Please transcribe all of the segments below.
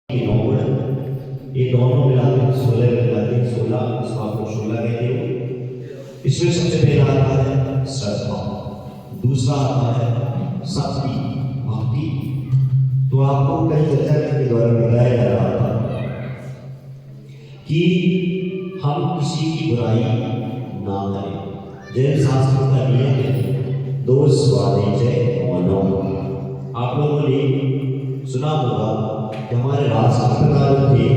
ये नौ ये दोनों मिलाकर 16 मिलाकर 16, इसको आप लोग 16 कहते हो। इसमें सबसे पहला आता है श्रद्धा, दूसरा आता है शक्ति, भक्ति। तो आपको कई चर्चा के द्वारा बताया जा रहा था कि हम किसी की बुराई ना करें। जैन शास्त्र का नियम है दोष वाणिज्य मनो। आप लोगों ने सुना होगा कि हमारे राष्ट्रपिता थे,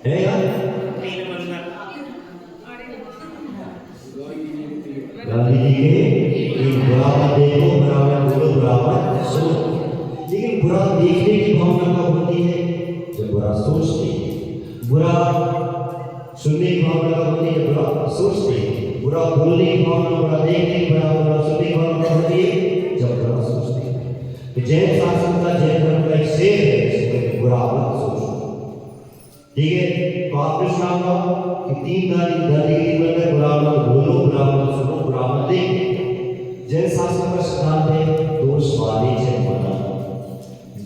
है यार गांधी जी के बुरा मत देखो, बुरा मत बोलो, बुरा मत सुनो। लेकिन बुरा देखने की भावना कब होती है? जब बुरा सोचते हैं। बुरा सुनने की भावना कब होती है? बुरा सोचते हैं। बुरा बोलने की भावना, बुरा देखने की भावना, बुरा सुनने की भावना होती है जब बुरा सोचते हैं। तो जैन शास्त्र का, जैन धर्म का एक शेर है, बुरा मत सोचो। ठीक है, तो आपने सुना होगा कि 3 दादी बनकर बुरा मत बोलो, बुरा मत सुनो, बुरा मत देखो। जैन शास्त्र का सिद्धांत है दोष वाणिज्य मनो।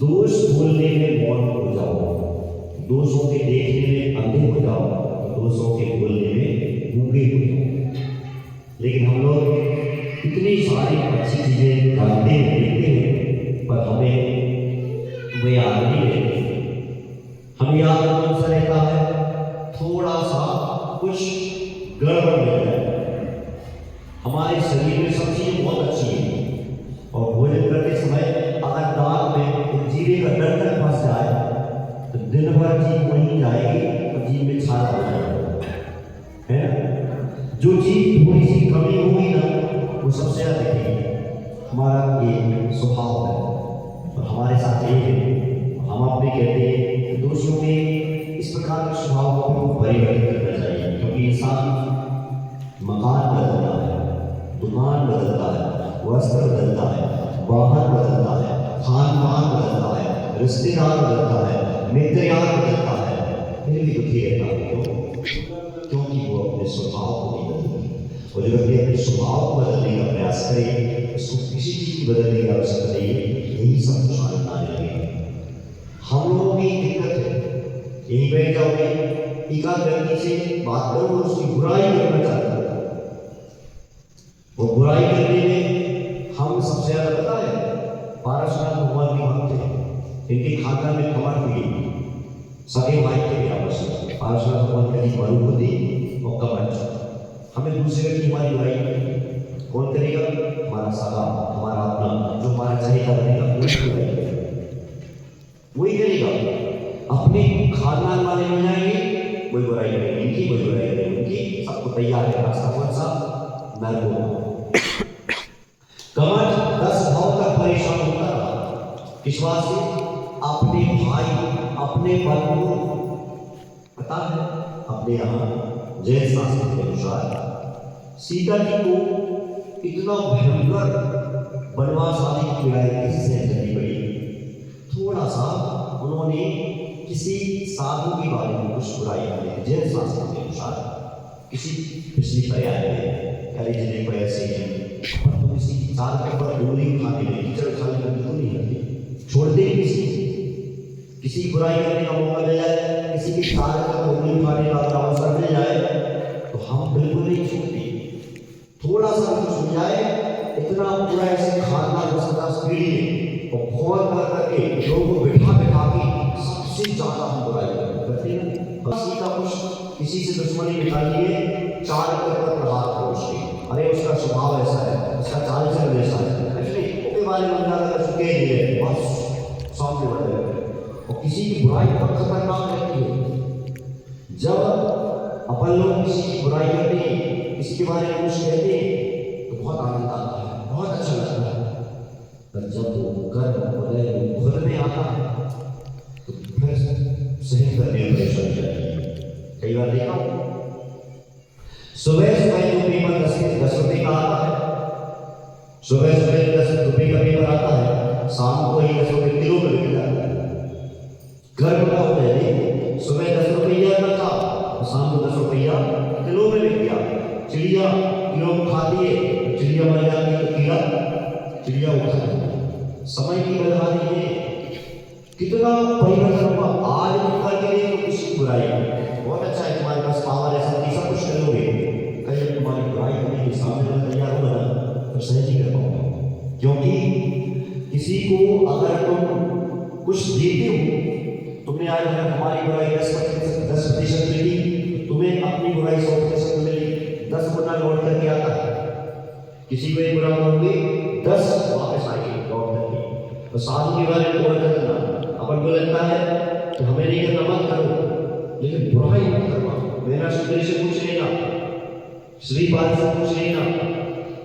दोष बोलने में मौन हो जाओ, दोषों के देखने में अंधे हो जाओ, दोषों के बोलने में गूंगे हो जाओ। लेकिन हम लोग इतनी सारी अच्छी चीजें जानते हैं, देखते हैं, पर हमें वो याद नहीं रहती। हमें याद कौन सा रहता है? थोड़ा सा कुछ गड़बड़ मिल जाए। हमारे शरीर में सब चीजें बहुत अच्छी है, और भोजन करते समय अगर दांत में जीरे का डंठल फंस जाए तो दिन भर जीभ वहीं जाएगी और जीभ में छाला हो जाएगा, है ना? जो चीज थोड़ी सी कमी होगी ना, वो सबसे ज्यादा दिखेगी। हमारा ये स्वभाव है और हमारे साथ ये है। हम अपने कहते हैं दोषों में इस प्रकार के स्वभाव को परिवर्तित करना चाहिए, क्योंकि इंसान मकान बदलता है, दुकान बदलता है, वस्त्र बदलता है, वाहन बदलता है, खान पान बदलता है, रिश्तेदार बदलता है, मित्र यार बदलता है, फिर भी दुखी रहता है। क्योंकि वो अपने स्वभाव को नहीं बदलते। और जब अपने स्वभाव को बदलने का प्रयास करे, उसको किसी चीज की बदलने की आवश्यकता नहीं है, यही सब कुछ आनंद आ जाएगा। हम लोगों की दिक्कत है, यही बैठ जाओगे, एकाध व्यक्ति से बात करो और उसकी बुराई करना चाहते हो, और बुराई करने में हम सबसे ज्यादा पता है पारसनाथ भगवान के भक्त थे। इनके खानदान में कमर हुई, सगे भाई के बराबर से पारसनाथ भगवान का जी मरू होती और कमर। हमें दूसरे व्यक्ति हमारी बुराई करेगी, कौन करेगा? हमारा सगा, हमारा अपना, जो हमारा चाहेगा बनेगा, वही करेगा। अपने खानदान वाले मिल जाएंगे, वही बुराई करेंगे इनकी, वही बुराई करेंगे उनकी। सबको तैयार है रास्ता कौन सा? नरक। कमर 10 भाव तक परेशान होता रहा, किस बात से? अपने भाई, अपने बंधु, पता है अपने यहाँ जैन शास्त्र के अनुसार सीता जी को इतना भयंकर वनवास आदि की पीड़ाएं कैसे सहन करनी पड़ी? थोड़ा सा उन्होंने किसी साधु के बारे में कुछ बुराई की। जैन शास्त्र के अनुसार किसी पिछली पर्याय में अरे जिले को ऐसे ही और तो किसी चार के ऊपर उंगली उठाने में, कीचड़ उठाने में बिल्कुल नहीं करते, छोड़ते ही किसी की बुराई करने का मौका मिल जाए, किसी की चार के ऊपर उंगली उठाने का अगर अवसर मिल जाए तो हम बिल्कुल नहीं छोड़ते। थोड़ा सा कुछ हो जाए, इतना पूरा ऐसे खाना 10-10 पीढ़ी और फोन कर करके लोगों को बिठा बिठा के सबसे ज्यादा हम बुराई करते हैं। किसी का कुछ, किसी से दुश्मनी निकालिए, चार के ऊपर प्रहार करो उसके, अरे उसका स्वभाव ऐसा है, उसका चाल चलन ऐसा है, उसके बारे में ज्यादा चुके ही है, बस सामने बढ़ गए। और किसी की बुराई बहुत खतरनाक रहती है। जब अपन लोग किसी की बुराई करते हैं, किसी के बारे में कुछ कहते हैं तो बहुत आनंद आता है, बहुत अच्छा लगता है। पर जब वो कर्म खुद में आता है तो फिर सहन करने में परेशानी जाती है। कई बार देखा सुबह सुबह जो पेपर 10 रुपए का आता है, सुबह सुबह 10 रुपए का पेपर आता है, शाम को ही 10 रुपए किलो में बिक जाता है। घर बड़ा हो जाए, सुबह 10 रुपया का था, शाम को 10 रुपया किलो में बिक गया। चिड़िया किलो में खाती है, चिड़िया मर जाती है तो कीड़ा चिड़िया उठा। समय की बता दीजिए कितना परिवर्तन हुआ। आज निकल के लिए किसी बुराई बहुत अच्छा है, तुम्हारे पास पावर है, सब कुछ करोगे, कहीं तुम्हारी बुराई करने के सामने तैयार होगा ना तो सहज ही कर पाओगे। क्योंकि किसी को अगर तुम कुछ देते हो, तुमने आज अगर हमारी बुराई 10% मिली, तुम्हें अपनी बुराई 100% मिली, 10 गुना लौट करके आता है। किसी को एक बुरा होगी 10 वापस आएगी लौट करके। तो साधु के बारे में बोल करना अपन को लगता है कि हमें नहीं करना, मत करो, लेकिन बुराई मत करना। मेरा सुंदरी से पूछ लेना, श्री बाल से पूछ लेना,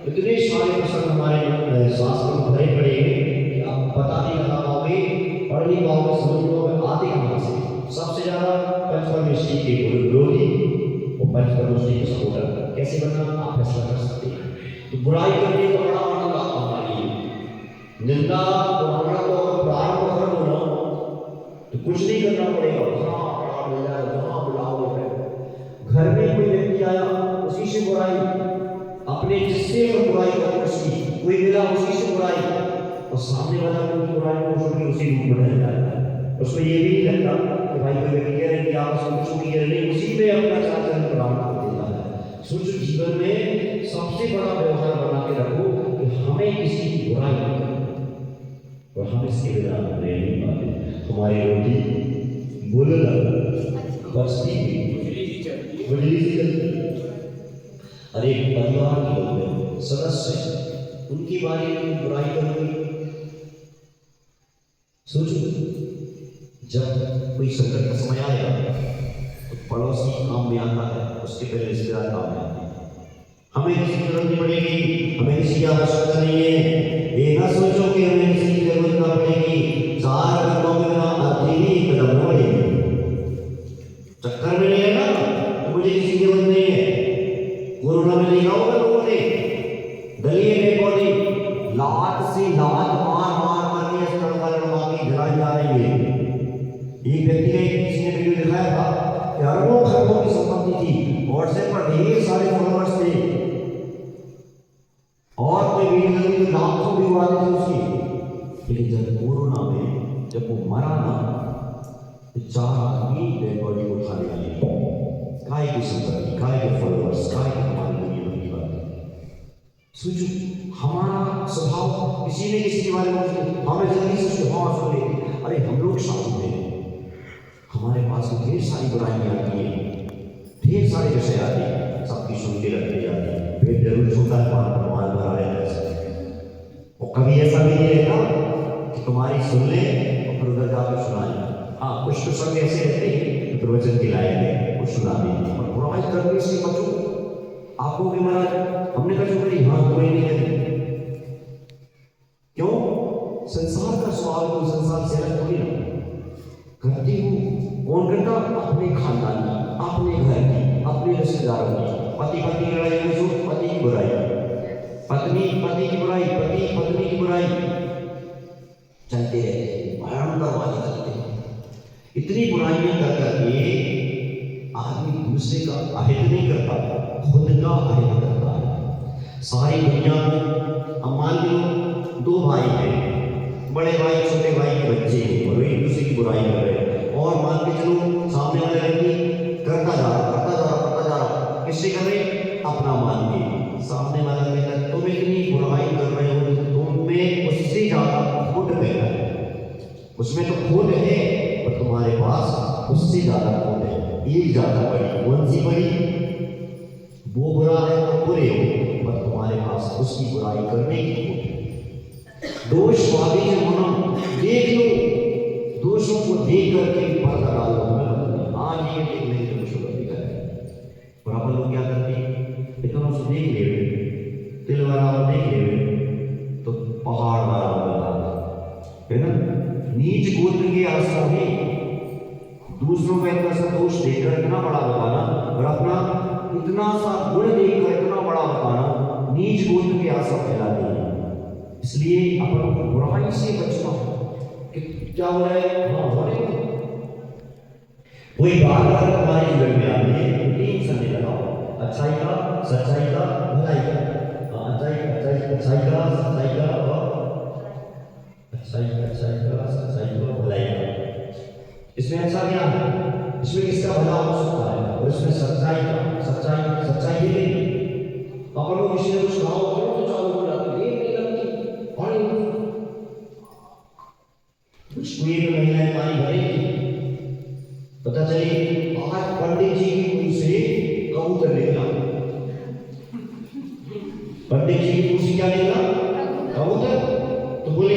इतने सारे प्रश्न हमारे शास्त्र में भरे पड़े हैं कि आप बता नहीं कर पाओगे, पढ़ नहीं पाओगे, समझ नहीं पाओगे, आते कहाँ से। सबसे ज्यादा पंचपरमेष्ठी के विरोधी और पंचपरमेष्ठी के सपोर्टर कैसे बनना आप फैसला कर सकते हैं। तो बुराई करने का बड़ा आनंद आता हमारी निंदा तुम्हारा को प्रारंभ कर दो ना तो कुछ नहीं करना पड़ेगा, जहाँ बुलाओगे। घर में कोई व्यक्ति आया उसी से बुराई, अपने जिससे बुराई को उसकी कोई मिला उसी से बुराई, और सामने वाला कोई बुराई को छोड़ के उसी रूप में रह जाता है। उसको ये भी नहीं लगता कि भाई कोई व्यक्ति कह रहे कि आप उसको कुछ नहीं, उसी में अपना चार प्रारंभ कर देता है। सोचो जीवन में सबसे बड़ा व्यवहार बना के रखो कि हमें किसी की बुराई नहीं करनी, और हम इसके बिना रह नहीं पाते। हमारी रोटी बोलना बचती बजली सी चलती। अरे परिवार के लोग सदस्य उनके बारे में बुराई करोगे। सोचो जब कोई संकट का समय आएगा तो पड़ोसी काम में आता है, उसके पहले रिश्तेदार काम में आते हैं। हमें किसी की जरूरत नहीं पड़ेगी, हमें किसी की आवश्यकता नहीं है। ये ना सोचो कि हमें किसी की जरूरत ना पड़ेगी। 4 कदमों में ना आती ही कदम न बढ़ेगी। चक्कर में नहीं है ना तो मुझे किसी की जरूरत नहीं है। कोरोना में नहीं होगा लोगों ने दलिए में पौधी लात से लात मार मार करके इस तड़का लड़वा के जलाई जा रही है। एक व्यक्ति ने किसी ने वीडियो दिखाया था कि अरबों खरबों की संपत्ति थी, व्हाट्सएप पर ढेर सारे फॉलोअर्स थे, और कोई वीडियो तो लाखों व्यू आते थे उसकी। लेकिन जब कोरोना में जब वो मरा ना तो 4 आदमी डेड बॉडी को उठा ले आए। काय की संपत्ति, काय के फॉलोअर्स, काय की हमारी दुनिया की बात। सोचो हमारा स्वभाव किसी ने किसी के बारे में हमें जल्दी से स्वभाव सुन लेते। अरे हम लोग शादी में हमारे पास ढेर सारी बुराइयां आती है, ढेर सारे विषय आते हैं, सबकी सुनते रहते जाते हैं। पेट जरूर छोटा है, भगवान भरा रहता है। और कभी ऐसा भी नहीं रहता कि तुम्हारी सुन ले और फिर उधर जाकर सुनाए। हाँ, कुछ तो सब ऐसे रहते हैं प्रवचन के लायक है, कुछ सुना देंगे, और बुराई करने से बचो। आपको भी महाराज हमने कहा जो करी, हाँ कोई नहीं करी। क्यों? संसार का स्वभाव तो संसार से अलग थोड़ी ना करती हूँ। कौन करता? अपने खानदान की, अपने घर की, अपने रिश्तेदारों की। पति पत्नी की लड़ाई में जो पति की बुराई, पत्नी पति की बुराई, पति पत्नी की बुराई चलते रहते हैं, भयंकर वाले चलते हैं। इतनी बुराइयां कर करके आदमी दूसरे का अहित नहीं करता, खुद का अहित करता है। सारी दुनिया को अब मान लो 2 भाई हैं, बड़े भाई छोटे भाई के बच्चे हैं और वे एक दूसरे की बुराई कर रहे हैं। और मान के चलो सामने वाले व्यक्ति करता जा रहा किससे कर रहे? अपना मान के। सामने वाला कहता है तुम इतनी बुराई कर रहे हो, तुम में उससे ज्यादा खुद पैदा है, उसमें तो खुद है और तुम्हारे पास उससे ज्यादा खुद है। एक ज्यादा बड़ी, कौन सी बड़ी? वो बुरा है तो बुरे हो, पर तुम्हारे पास उसकी बुराई करने की खुद है। दोष वादी के मनो देख लो, दोषों को देख करके पर्दा डालो। आज ये देखने के मुझे दिखा है। और अपन लोग क्या करते हैं? इतना से देख ले तिल वाला देख ले तो पहाड़ वाला है ना। नीच गोत्र की आस्था है, दूसरों का इतना सा दोष देखकर इतना बड़ा बताना, और अपना इतना सा गुण देखकर इतना बड़ा बताना, नीच गोत्र की आस्था फैलाती है। इसलिए अपन को बुराई से बचना कि क्या हो रहा है? हाँ हो रहे हैं। कोई बात अगर हमारे जीवन में आती है तो 3 संदेह लगाओ, अच्छाई का, सच्चाई का, भलाई का। अच्छाई का, सच्चाई का और अच्छाई का सच्चाई का भलाई का। इसमें अच्छा क्या है, इसमें किसका भला हो सकता है, और इसमें सच्चाई ही नहीं। अपन लोग किसी ने कुछ कहा हो तो चालू हो जाते हैं, नहीं लगती और कुछ कुएं में महिलाएं पानी भरेगी, पता चली आज पंडित जी की मुंह से कबूतर निकला। पंडित जी की मुंह से क्या निकला, कबूतर। तो बोले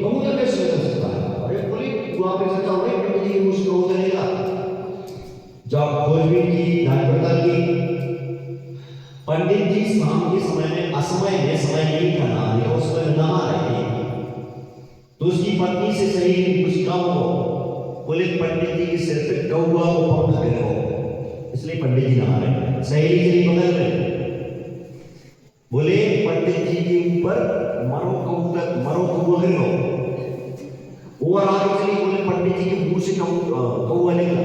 कबूतर कैसे निकल सकता है, अरे बोले तू आप ऐसा चाहो नहीं, पंडित जी की मुंह से कबूतर निकला। जब खोजबीन की, जांच पड़ताल की, पंडित जी शाम के समय में असमय में, समय नहीं था ना, उस पर नहा रहे थे, तो उसकी पत्नी से सही कुछ कम हो, बोले पंडित जी के सिर पे कौवा को पंख गिरे हो, इसलिए पंडित जी नहा रहे, सहेली से नहीं बदल रहे। बोले पंडित जी के ऊपर मरो कौवा गिरे हो, और आगे चली, बोले पंडित जी के मुंह से कौवा निकला।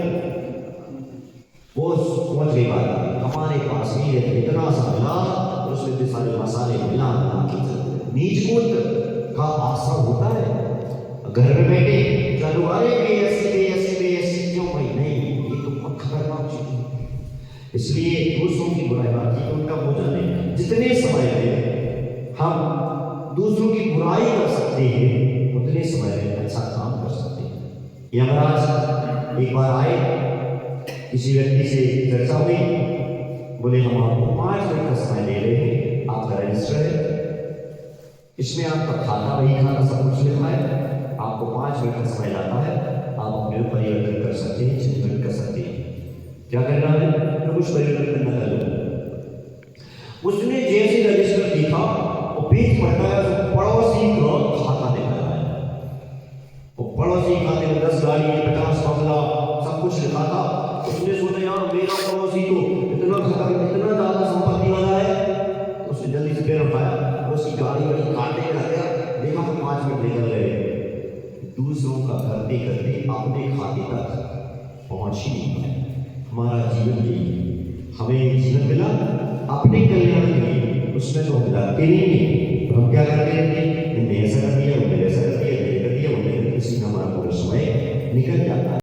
वो पहुंच गई बात, हमारे पास ही इतना सा मिला, उसमें भी सारे मसाले मिला नीच कूद का आशा होता है। घर में बैठे चलो, अरे बेअसी क्यों भाई, नहीं ये तो मत खतरनाक चीज है। इसलिए दूसरों की बुराई बात उनका भोजन है। जितने समय में हम दूसरों की बुराई कर सकते हैं, उतने समय में अच्छा काम कर सकते हैं। यमराज एक बार आए, किसी व्यक्ति से चर्चा हुई, बोले हम आपको 5 मिनट का समय दे रहे हैं, आपका रजिस्टर है, इसमें आपका खाता वही खाता सब कुछ लिखा है, आपको 5 मिनट का समय लाता है, आप अपने परिवर्तन कर सकते हैं, चिंतन कर सकते हैं। क्या करना है, तो कुछ परिवर्तन करना है। उसने जैसे रजिस्टर देखा और पेज पलटाया, तो पड़ोसी का खाता देखा है, वो पड़ोसी खाते में 10 गाड़ी 50 बंगला सब कुछ लिखा था। उसने सोचा यार मेरा पड़ोसी तो इतना ज्यादा संपत्ति वाला है, तो उसने जल्दी से पैर उठाया, उसकी गाड़ी बड़ी काटे लग गया, देखा तो 5 मिनट निकल गए। दूसरों का करते करते अपने खाते तक पहुंच ही नहीं पाए। हमारा जीवन भी, हमें जीवन मिला अपने कल्याण के लिए, उसमें तो हम लगते नहीं, तो हम क्या करते रहते, मैंने ऐसा कर दिया, उन्होंने ऐसा कर दिया, मैंने कर दिया, उन्होंने, किसी में हमारा पूरा समय निकल जाता है।